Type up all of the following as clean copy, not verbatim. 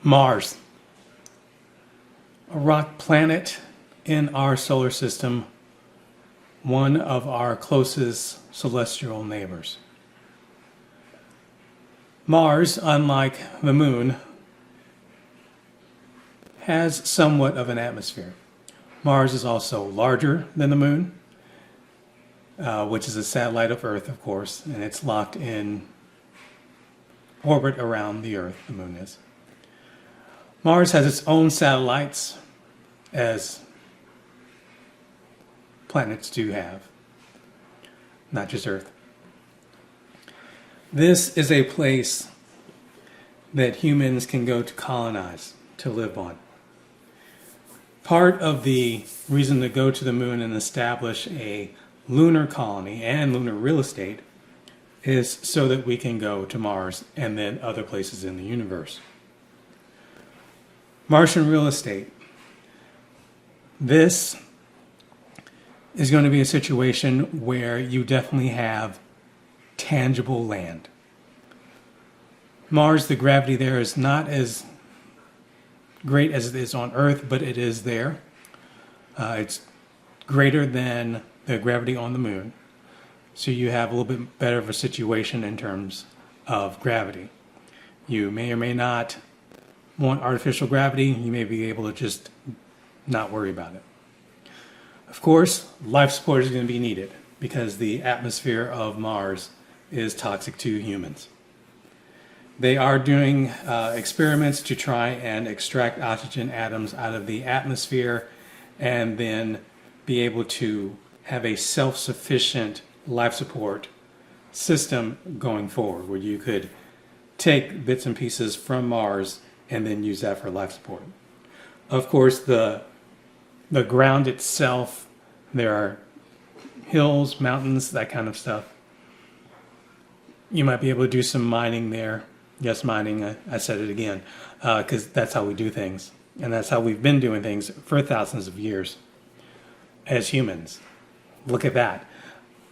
Mars, a rock planet in our solar system, one of our closest celestial neighbors. Mars, unlike the Moon, has somewhat of an atmosphere. Mars is also larger than the Moon, which is a satellite of Earth, of course, and it's locked in orbit around the Earth, the Moon is. Mars has its own satellites, as planets do have, not just Earth. This is a place that humans can go to colonize, to live on. Part of the reason to go to the Moon and establish a lunar colony and lunar real estate is so that we can go to Mars and then other places in the universe. Martian real estate. This is going to be a situation where you definitely have tangible land. Mars, the gravity there is not as great as it is on Earth, but it is there. It's greater than the gravity on the Moon. So you have a little bit better of a situation in terms of gravity. You may or may not want artificial gravity. You may be able to just not worry about it. Of course, life support is going to be needed because the atmosphere of Mars is toxic to humans. They are doing experiments to try and extract oxygen atoms out of the atmosphere and then be able to have a self-sufficient life support system going forward, where you could take bits and pieces from Mars and then use that for life support. Of course, the ground itself, there are hills, mountains, that kind of stuff. You might be able to do some mining there. Yes, mining, I said it again, because that's how we do things. And that's how we've been doing things for thousands of years as humans. Look at that.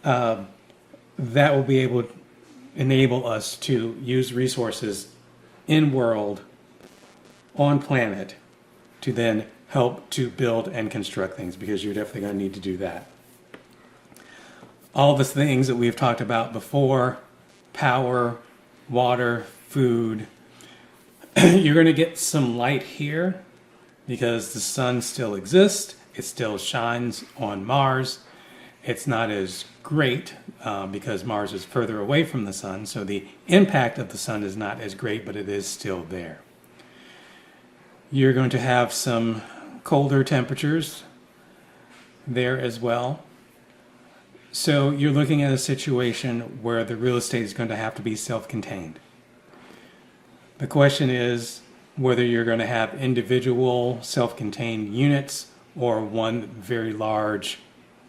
That will be able to enable us to use resources in world, on planet, to then help to build and construct things, because you're definitely going to need to do that. All the things that we've talked about before, power, water, food, you're going to get some light here because the sun still exists. It still shines on Mars. It's not as great because Mars is further away from the sun, so the impact of the sun is not as great, but it is still there. You're going to have some colder temperatures there as well. So you're looking at a situation where the real estate is going to have to be self-contained. The question is whether you're going to have individual self-contained units or one very large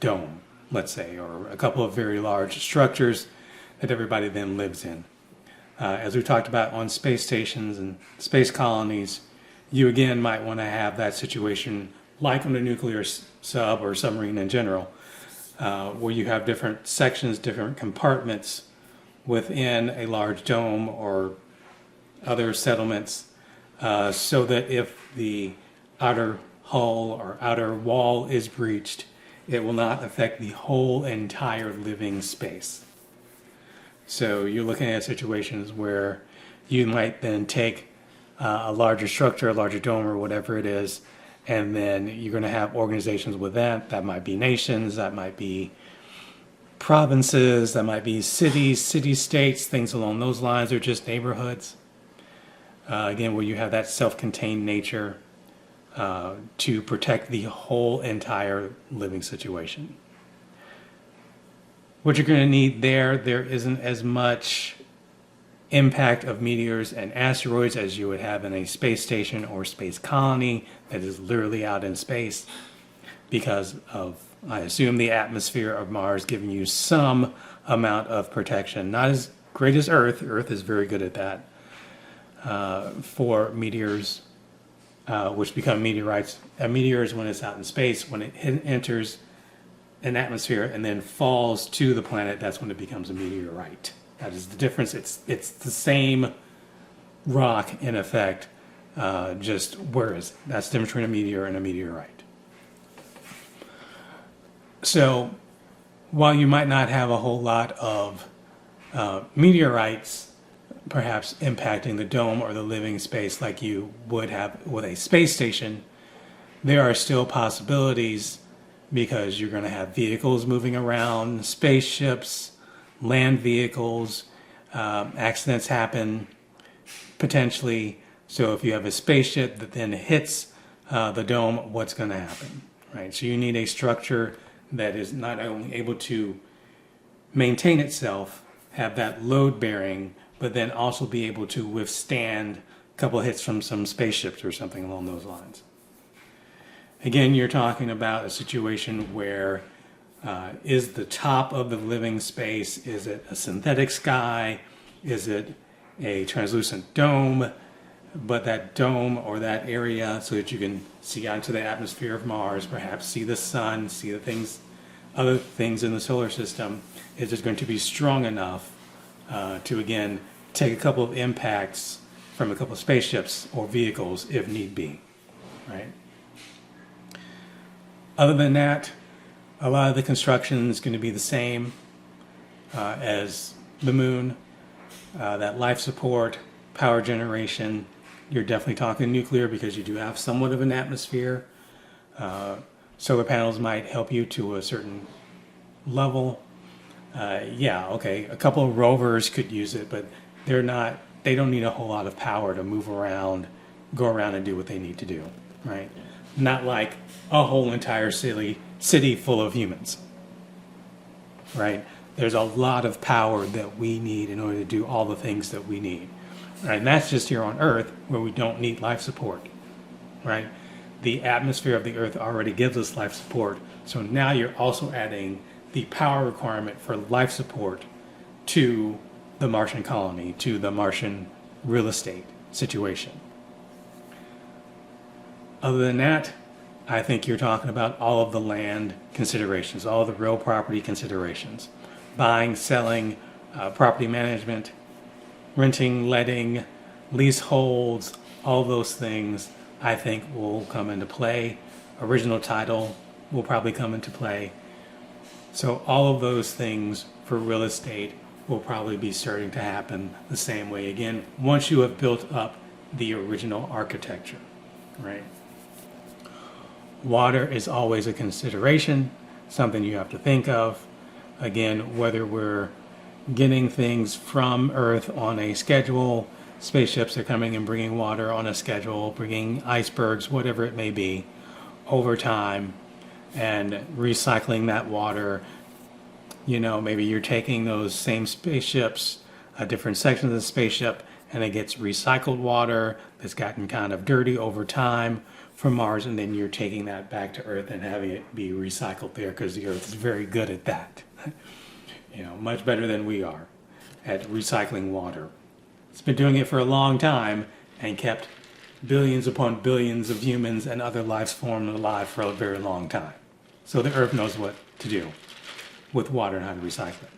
dome, let's say, or a couple of very large structures that everybody then lives in. As we talked about on space stations and space colonies, you again might want to have that situation like on a nuclear sub or submarine in general, where you have different sections, different compartments within a large dome or other settlements, so that if the outer hull or outer wall is breached, it will not affect the whole entire living space. So you're looking at situations where you might then take a larger structure, a larger dome or whatever it is, and then you're going to have organizations with that. That might be nations, that might be provinces, that might be cities, city-states, things along those lines, or just neighborhoods. Again, where you have that self-contained nature to protect the whole entire living situation. What you're going to need there isn't as much impact of meteors and asteroids as you would have in a space station or space colony that is literally out in space, because of, I assume, the atmosphere of Mars giving you some amount of protection. Not as great as Earth. Earth is very good at that. For meteors, which become meteorites. A meteor is when it's out in space. When it enters an atmosphere and then falls to the planet, that's when it becomes a meteorite. That is the difference. It's the same rock in effect, Just where is it? That's the difference between a meteor and a meteorite. So while you might not have a whole lot of meteorites perhaps impacting the dome or the living space like you would have with a space station, there are still possibilities because you're going to have vehicles moving around, spaceships, land vehicles, accidents happen potentially. So if you have a spaceship that then hits the dome, what's going to happen, right? So you need a structure that is not only able to maintain itself, have that load bearing, but then also be able to withstand a couple of hits from some spaceships or something along those lines. Again, you're talking about a situation where is the top of the living space, is it a synthetic sky? Is it a translucent dome? But that dome or that area so that you can see out into the atmosphere of Mars, perhaps see the sun, see the things, other things in the solar system, is just going to be strong enough to, again, take a couple of impacts from a couple of spaceships or vehicles if need be, right? Other than that, a lot of the construction is going to be the same as the moon. That life support, power generation, you're definitely talking nuclear because you do have somewhat of an atmosphere. Solar panels might help you to a certain level. Yeah, okay, a couple of rovers could use it, but they don't need a whole lot of power to move around, go around and do what they need to do, right? Not like a whole entire city full of humans, right? There's a lot of power that we need in order to do all the things that we need, right? And that's just here on Earth where we don't need life support, right? The atmosphere of the Earth already gives us life support, so now you're also adding the power requirement for life support to the Martian colony, to the Martian real estate situation. Other than that, I think you're talking about all of the land considerations, all the real property considerations. Buying, selling, property management, renting, letting, leaseholds, all those things I think will come into play. Original title will probably come into play. So all of those things for real estate will probably be starting to happen the same way again once you have built up the original architecture, right? Water is always a consideration, something you have to think of. Again, whether we're getting things from Earth on a schedule, spaceships are coming and bringing water on a schedule, bringing icebergs, whatever it may be, over time, and recycling that water. You know, maybe you're taking those same spaceships, a different section of the spaceship, and it gets recycled water that's gotten kind of dirty over time from Mars, and then you're taking that back to Earth and having it be recycled there because the Earth is very good at that. You know, much better than we are at recycling water. It's been doing it for a long time and kept billions upon billions of humans and other life forms alive for a very long time. So the Earth knows what to do with water and how to recycle it.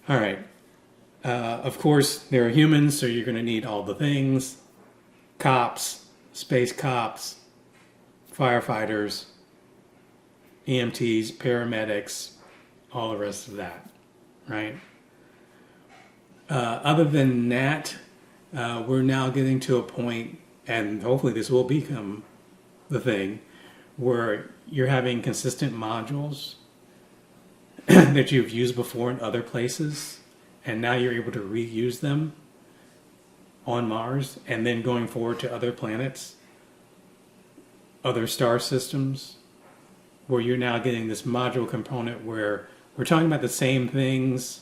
All right. Of course, there are humans, so you're going to need all the things. Cops, space cops, firefighters, EMTs, paramedics, all the rest of that, right? Other than that, we're now getting to a point, and hopefully this will become the thing, where you're having consistent modules that you've used before in other places, and now you're able to reuse them on Mars, and then going forward to other planets, other star systems, where you're now getting this module component where we're talking about the same things,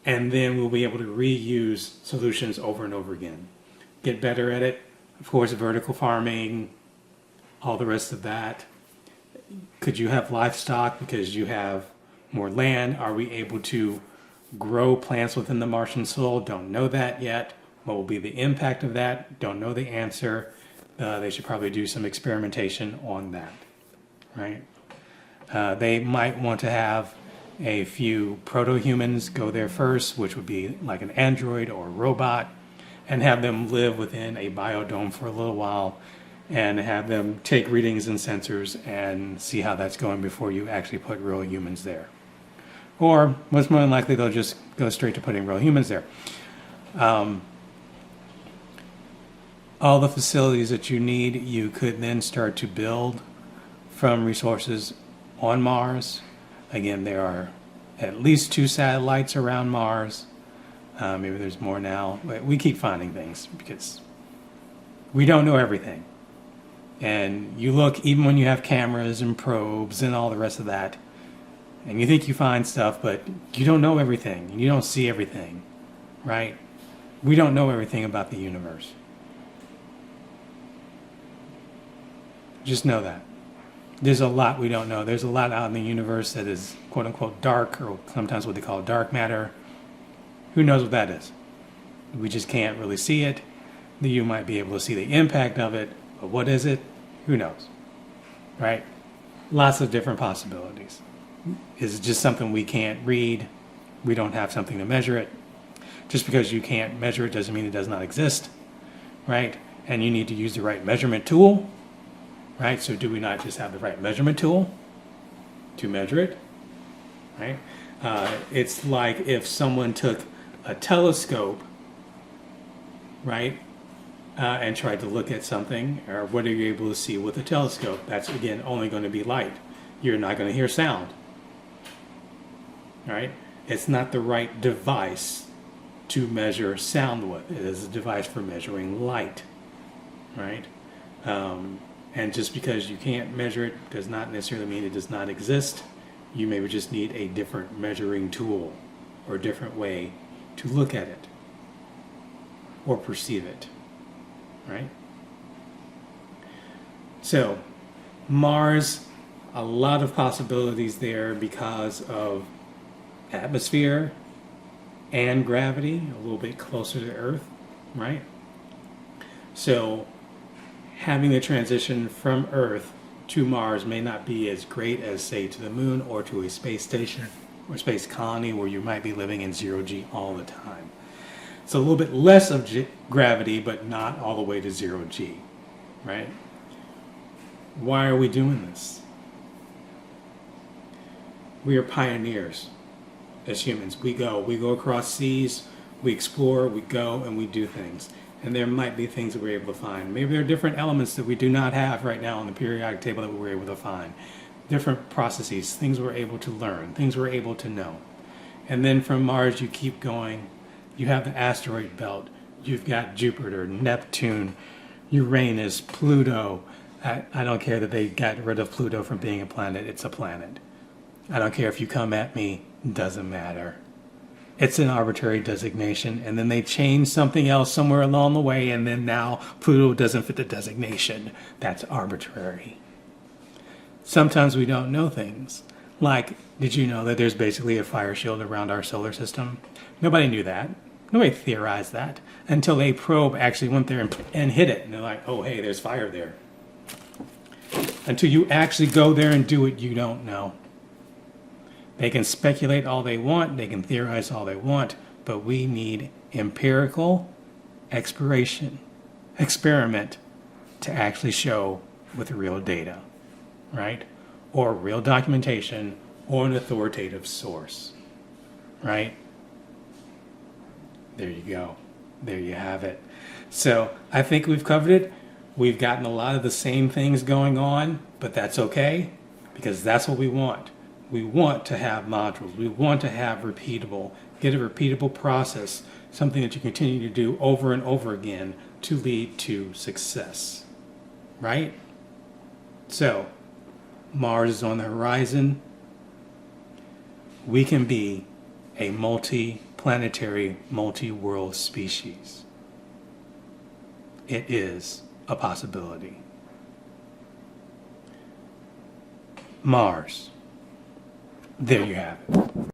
and then we'll be able to reuse solutions over and over again. Get better at it. Of course, vertical farming, all the rest of that. Could you have livestock because you have more land? Are we able to grow plants within the Martian soil? Don't know that yet. What will be the impact of that? Don't know the answer. They should probably do some experimentation on that, right? They might want to have a few proto-humans go there first, which would be like an android or a robot, and have them live within a biodome for a little while and have them take readings and sensors and see how that's going before you actually put real humans there. Or most more than likely, they'll just go straight to putting real humans there. All the facilities that you need, you could then start to build from resources on Mars. Again, there are at least 2 satellites around Mars. Maybe there's more now. But we keep finding things because we don't know everything. And you look, even when you have cameras and probes and all the rest of that, and you think you find stuff, but you don't know everything. And you don't see everything, right? We don't know everything about the universe. Just know that. There's a lot we don't know. There's a lot out in the universe that is quote unquote dark, or sometimes what they call dark matter. Who knows what that is? We just can't really see it. You might be able to see the impact of it, but what is it? Who knows? Right? Lots of different possibilities. Is it just something we can't read? We don't have something to measure it. Just because you can't measure it doesn't mean it does not exist, right? And you need to use the right measurement tool. Right? So do we not just have the right measurement tool to measure it? Right? It's like if someone took a telescope, right, and tried to look at something, or what are you able to see with a telescope? That's, again, only going to be light. You're not going to hear sound. Right? It's not the right device to measure sound with. It is a device for measuring light. Right? And just because you can't measure it does not necessarily mean it does not exist. You maybe just need a different measuring tool or a different way to look at it or perceive it, right? So Mars, a lot of possibilities there because of atmosphere and gravity, a little bit closer to Earth, right? So having the transition from Earth to Mars may not be as great as, say, to the moon or to a space station or space colony where you might be living in 0G all the time. It's a little bit less of gravity, but not all the way to 0G, right? Why are we doing this? We are pioneers as humans. We go across seas, we explore, we go, and we do things. And there might be things that we're able to find. Maybe there are different elements that we do not have right now on the periodic table that we're able to find. Different processes, things we're able to learn, things we're able to know. And then from Mars, you keep going. You have the asteroid belt. You've got Jupiter, Neptune, Uranus, Pluto. I don't care that they got rid of Pluto from being a planet. It's a planet. I don't care if you come at me. Doesn't matter. It's an arbitrary designation, and then they change something else somewhere along the way, and then now Pluto doesn't fit the designation. That's arbitrary. Sometimes we don't know things. Like, did you know that there's basically a fire shield around our solar system? Nobody knew that. Nobody theorized that until a probe actually went there and hit it. And they're like, oh, hey, there's fire there. Until you actually go there and do it, you don't know. They can speculate all they want, they can theorize all they want, but we need empirical experiment to actually show with real data, right? Or real documentation or an authoritative source, right? There you go. There you have it. So I think we've covered it. We've gotten a lot of the same things going on, but that's okay because that's what we want. We want to have modules. We want to have get a repeatable process, something that you continue to do over and over again to lead to success, right? So, Mars is on the horizon. We can be a multi-planetary, multi-world species. It is a possibility. Mars. There you have it.